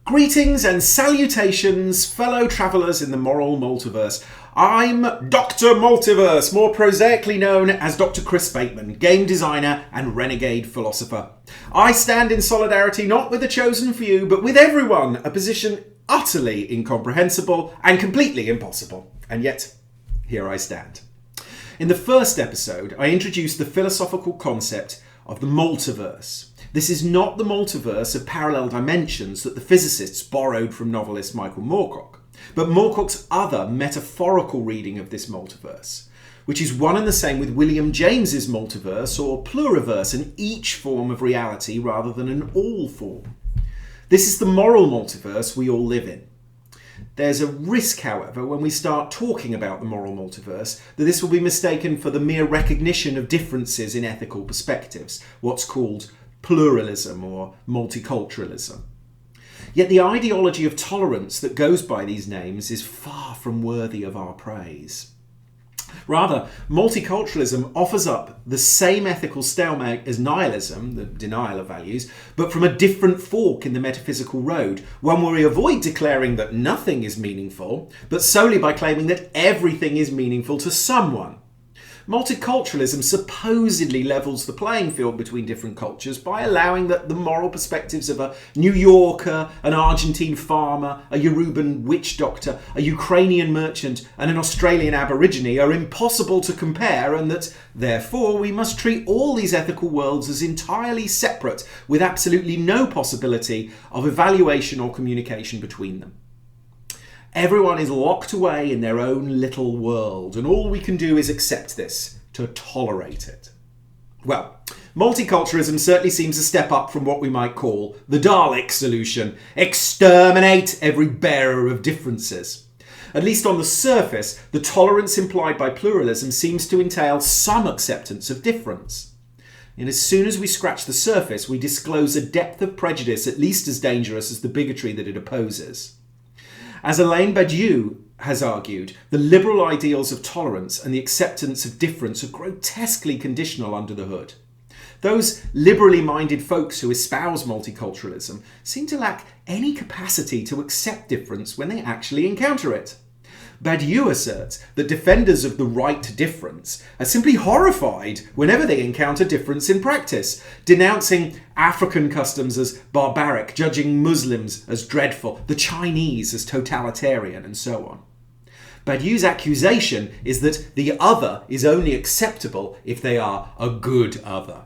Greetings and salutations, fellow travellers in the moral multiverse. I'm Doctor Multiverse, more prosaically known as Dr. Chris Bateman, game designer and renegade philosopher. I stand in solidarity not with the chosen few, but with everyone, a position utterly incomprehensible and completely impossible. And yet, here I stand. In the first episode, I introduced the philosophical concept of the multiverse. This is not the multiverse of parallel dimensions that the physicists borrowed from novelist Michael Moorcock, but Moorcock's other metaphorical reading of this multiverse, which is one and the same with William James's multiverse or pluriverse, an each form of reality rather than an all form. This is the moral multiverse we all live in. There's a risk, however, when we start talking about the moral multiverse, that this will be mistaken for the mere recognition of differences in ethical perspectives, what's called pluralism or multiculturalism. Yet the ideology of tolerance that goes by these names is far from worthy of our praise. Rather, multiculturalism offers up the same ethical stalemate as nihilism, the denial of values, but from a different fork in the metaphysical road, one where we avoid declaring that nothing is meaningful, but solely by claiming that everything is meaningful to someone. Multiculturalism supposedly levels the playing field between different cultures by allowing that the moral perspectives of a New Yorker, an Argentine farmer, a Yoruban witch doctor, a Ukrainian merchant, and an Australian aborigine are impossible to compare, and that, therefore, we must treat all these ethical worlds as entirely separate, with absolutely no possibility of evaluation or communication between them. Everyone is locked away in their own little world, and all we can do is accept this, to tolerate it. Well, multiculturalism certainly seems a step up from what we might call the Daleks solution: exterminate every bearer of differences. At least on the surface, the tolerance implied by pluralism seems to entail some acceptance of difference. And as soon as we scratch the surface, we disclose a depth of prejudice at least as dangerous as the bigotry that it opposes. As Alain Badiou has argued, the liberal ideals of tolerance and the acceptance of difference are grotesquely conditional under the hood. Those liberally minded folks who espouse multiculturalism seem to lack any capacity to accept difference when they actually encounter it. Badiou asserts that defenders of the right to difference are simply horrified whenever they encounter difference in practice, denouncing African customs as barbaric, judging Muslims as dreadful, the Chinese as totalitarian, and so on. Badiou's accusation is that the other is only acceptable if they are a good other.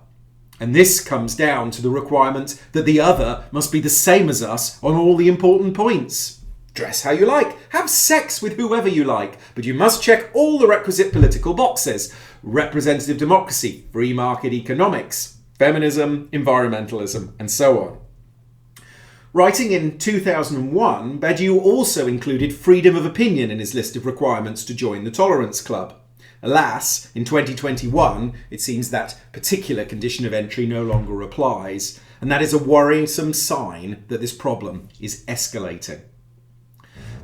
And this comes down to the requirement that the other must be the same as us on all the important points. Dress how you like, have sex with whoever you like, but you must check all the requisite political boxes: representative democracy, free market economics, feminism, environmentalism, and so on. Writing in 2001, Badiou also included freedom of opinion in his list of requirements to join the Tolerance Club. Alas, in 2021, it seems that particular condition of entry no longer applies, and that is a worrisome sign that this problem is escalating.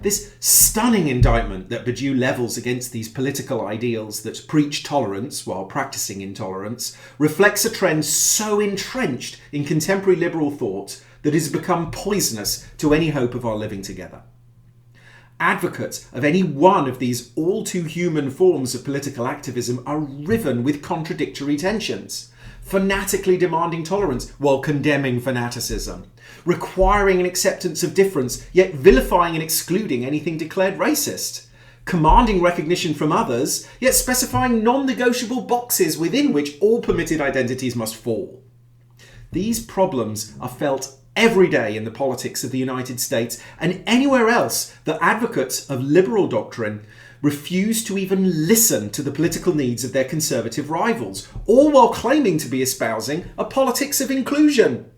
This stunning indictment that Badiou levels against these political ideals that preach tolerance while practicing intolerance reflects a trend so entrenched in contemporary liberal thought that it has become poisonous to any hope of our living together. Advocates of any one of these all too human forms of political activism are riven with contradictory tensions, fanatically demanding tolerance while condemning fanaticism, requiring an acceptance of difference yet vilifying and excluding anything declared racist, commanding recognition from others yet specifying non-negotiable boxes within which all permitted identities must fall. These problems are felt every day in the politics of the United States and anywhere else that advocates of liberal doctrine refuse to even listen to the political needs of their conservative rivals, all while claiming to be espousing a politics of inclusion.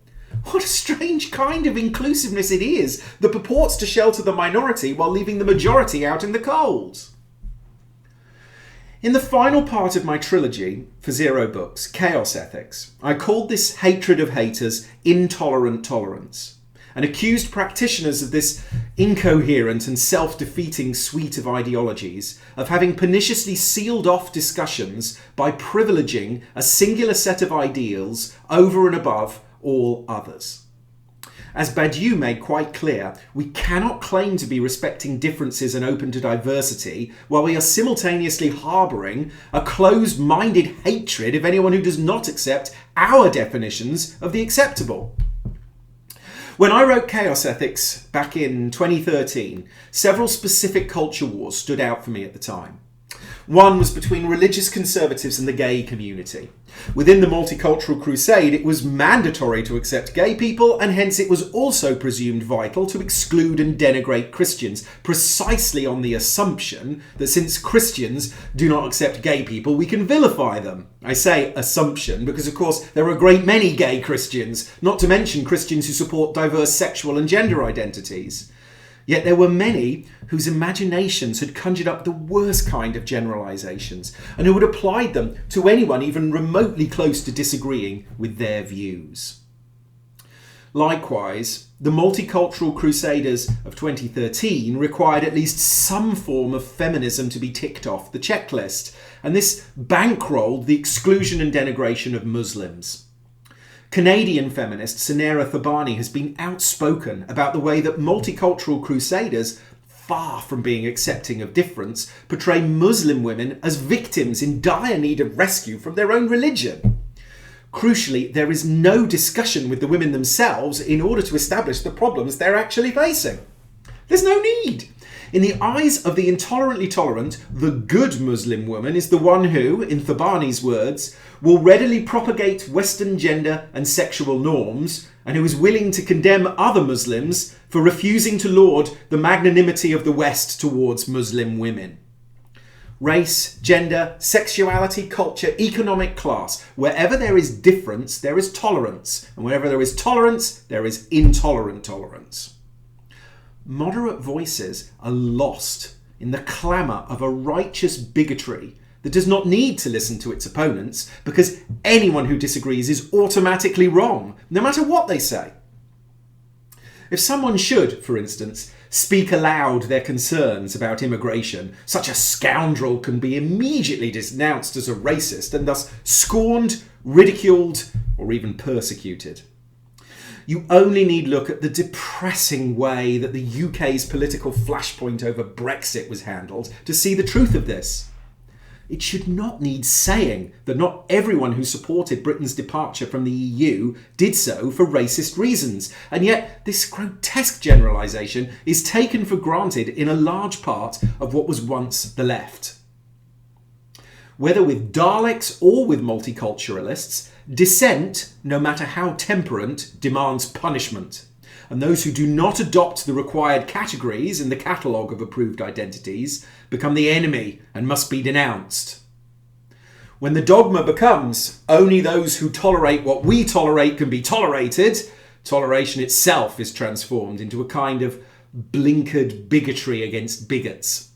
What a strange kind of inclusiveness it is that purports to shelter the minority while leaving the majority out in the cold. In the final part of my trilogy for 0 books, Chaos Ethics, I called this hatred of haters intolerant tolerance, and accused practitioners of this incoherent and self-defeating suite of ideologies of having perniciously sealed off discussions by privileging a singular set of ideals over and above all others. As Badiou made quite clear, we cannot claim to be respecting differences and open to diversity while we are simultaneously harbouring a closed-minded hatred of anyone who does not accept our definitions of the acceptable. When I wrote Chaos Ethics back in 2013, several specific culture wars stood out for me at the time. One was between religious conservatives and the gay community. Within the multicultural crusade, it was mandatory to accept gay people, and hence it was also presumed vital to exclude and denigrate Christians, precisely on the assumption that since Christians do not accept gay people, we can vilify them. I say assumption because, of course, there are a great many gay Christians, not to mention Christians who support diverse sexual and gender identities. Yet there were many whose imaginations had conjured up the worst kind of generalisations and who had applied them to anyone even remotely close to disagreeing with their views. Likewise, the multicultural crusaders of 2013 required at least some form of feminism to be ticked off the checklist, and this bankrolled the exclusion and denigration of Muslims. Canadian feminist Sunera Thabani has been outspoken about the way that multicultural crusaders, far from being accepting of difference, portray Muslim women as victims in dire need of rescue from their own religion. Crucially, there is no discussion with the women themselves in order to establish the problems they're actually facing. There's no need. In the eyes of the intolerantly tolerant, the good Muslim woman is the one who, in Thabani's words, will readily propagate Western gender and sexual norms, and who is willing to condemn other Muslims for refusing to laud the magnanimity of the West towards Muslim women. Race, gender, sexuality, culture, economic class. Wherever there is difference, there is tolerance. And wherever there is tolerance, there is intolerant tolerance. Moderate voices are lost in the clamour of a righteous bigotry that does not need to listen to its opponents because anyone who disagrees is automatically wrong, no matter what they say. If someone should, for instance, speak aloud their concerns about immigration, such a scoundrel can be immediately denounced as a racist and thus scorned, ridiculed, or even persecuted. You only need look at the depressing way that the UK's political flashpoint over Brexit was handled to see the truth of this. It should not need saying that not everyone who supported Britain's departure from the EU did so for racist reasons, and yet this grotesque generalisation is taken for granted in a large part of what was once the left. Whether with Daleks or with multiculturalists, dissent, no matter how temperate, demands punishment, and those who do not adopt the required categories in the catalogue of approved identities become the enemy and must be denounced. When the dogma becomes only those who tolerate what we tolerate can be tolerated, toleration itself is transformed into a kind of blinkered bigotry against bigots,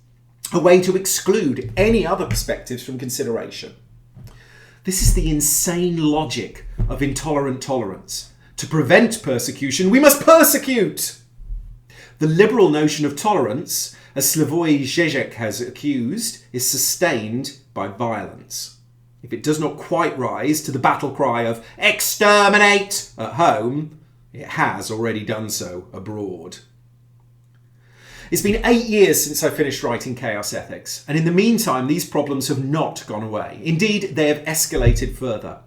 a way to exclude any other perspectives from consideration. This is the insane logic of intolerant tolerance. To prevent persecution, we must persecute! The liberal notion of tolerance, as Slavoj Žižek has accused, is sustained by violence. If it does not quite rise to the battle cry of exterminate at home, it has already done so abroad. It's been 8 years since I finished writing Chaos Ethics, and in the meantime these problems have not gone away. Indeed, they have escalated further.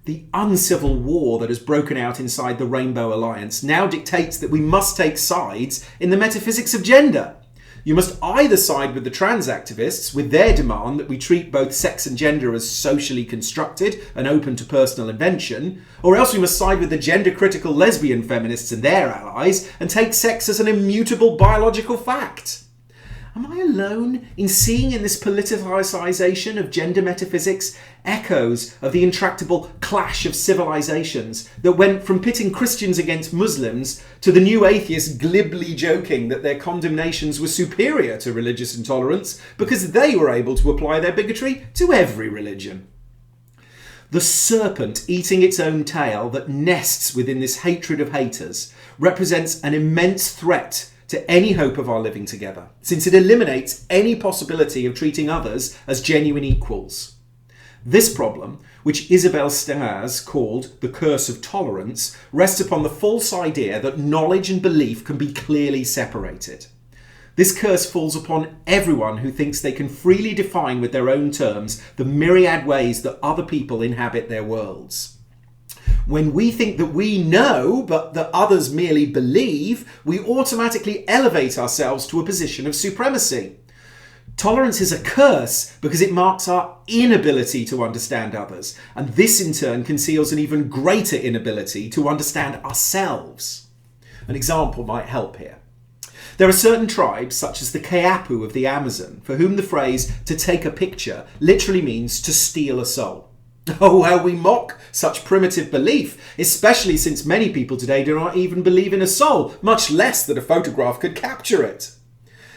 The uncivil war that has broken out inside the Rainbow Alliance now dictates that we must take sides in the metaphysics of gender. You must either side with the trans activists with their demand that we treat both sex and gender as socially constructed and open to personal invention, or else we must side with the gender-critical lesbian feminists and their allies and take sex as an immutable biological fact. Am I alone in seeing in this politicisation of gender metaphysics echoes of the intractable clash of civilizations that went from pitting Christians against Muslims to the new atheists glibly joking that their condemnations were superior to religious intolerance because they were able to apply their bigotry to every religion? The serpent eating its own tail that nests within this hatred of haters represents an immense threat to any hope of our living together, since it eliminates any possibility of treating others as genuine equals. This problem, which Isabel Stengers called the curse of tolerance, rests upon the false idea that knowledge and belief can be clearly separated. This curse falls upon everyone who thinks they can freely define with their own terms the myriad ways that other people inhabit their worlds. When we think that we know, but that others merely believe, we automatically elevate ourselves to a position of supremacy. Tolerance is a curse because it marks our inability to understand others, and this in turn conceals an even greater inability to understand ourselves. An example might help here. There are certain tribes, such as the Kayapu of the Amazon, for whom the phrase "to take a picture" literally means to steal a soul. Oh, how we mock such primitive belief, especially since many people today do not even believe in a soul, much less that a photograph could capture it.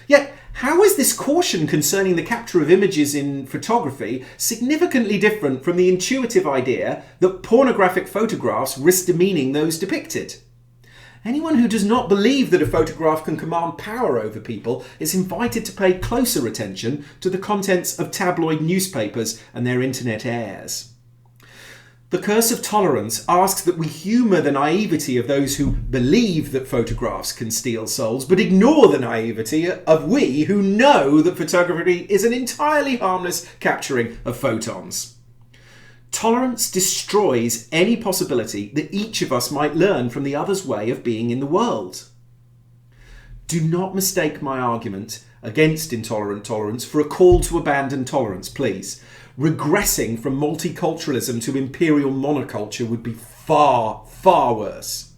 Yet, how is this caution concerning the capture of images in photography significantly different from the intuitive idea that pornographic photographs risk demeaning those depicted? Anyone who does not believe that a photograph can command power over people is invited to pay closer attention to the contents of tabloid newspapers and their internet airs. The curse of tolerance asks that we humour the naivety of those who believe that photographs can steal souls, but ignore the naivety of we who know that photography is an entirely harmless capturing of photons. Tolerance destroys any possibility that each of us might learn from the other's way of being in the world. Do not mistake my argument against intolerant tolerance for a call to abandon tolerance, please. Regressing from multiculturalism to imperial monoculture would be far, far worse.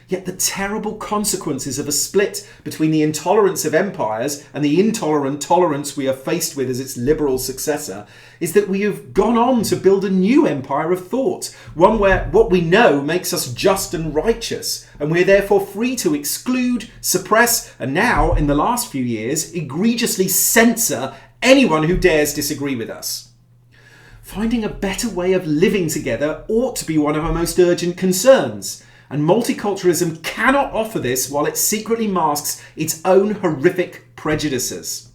Yet the terrible consequences of a split between the intolerance of empires and the intolerant tolerance we are faced with as its liberal successor is that we have gone on to build a new empire of thought, one where what we know makes us just and righteous, and we are therefore free to exclude, suppress, and now, in the last few years, egregiously censor anyone who dares disagree with us. Finding a better way of living together ought to be one of our most urgent concerns. And multiculturalism cannot offer this while it secretly masks its own horrific prejudices.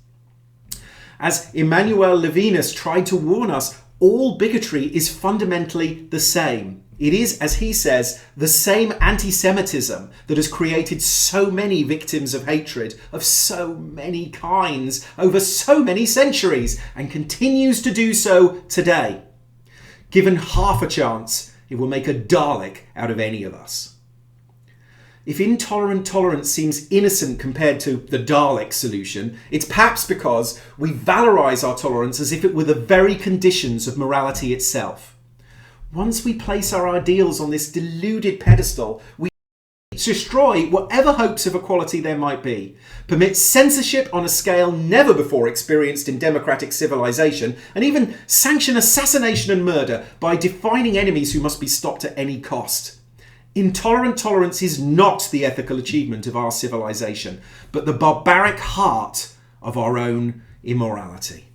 As Emmanuel Levinas tried to warn us, all bigotry is fundamentally the same. It is, as he says, the same anti-Semitism that has created so many victims of hatred of so many kinds over so many centuries and continues to do so today. Given half a chance, it will make a Dalek out of any of us. If intolerant tolerance seems innocent compared to the Dalek solution, it's perhaps because we valorize our tolerance as if it were the very conditions of morality itself. Once we place our ideals on this deluded pedestal, we destroy whatever hopes of equality there might be, permit censorship on a scale never before experienced in democratic civilization, and even sanction assassination and murder by defining enemies who must be stopped at any cost. Intolerant tolerance is not the ethical achievement of our civilization, but the barbaric heart of our own immorality.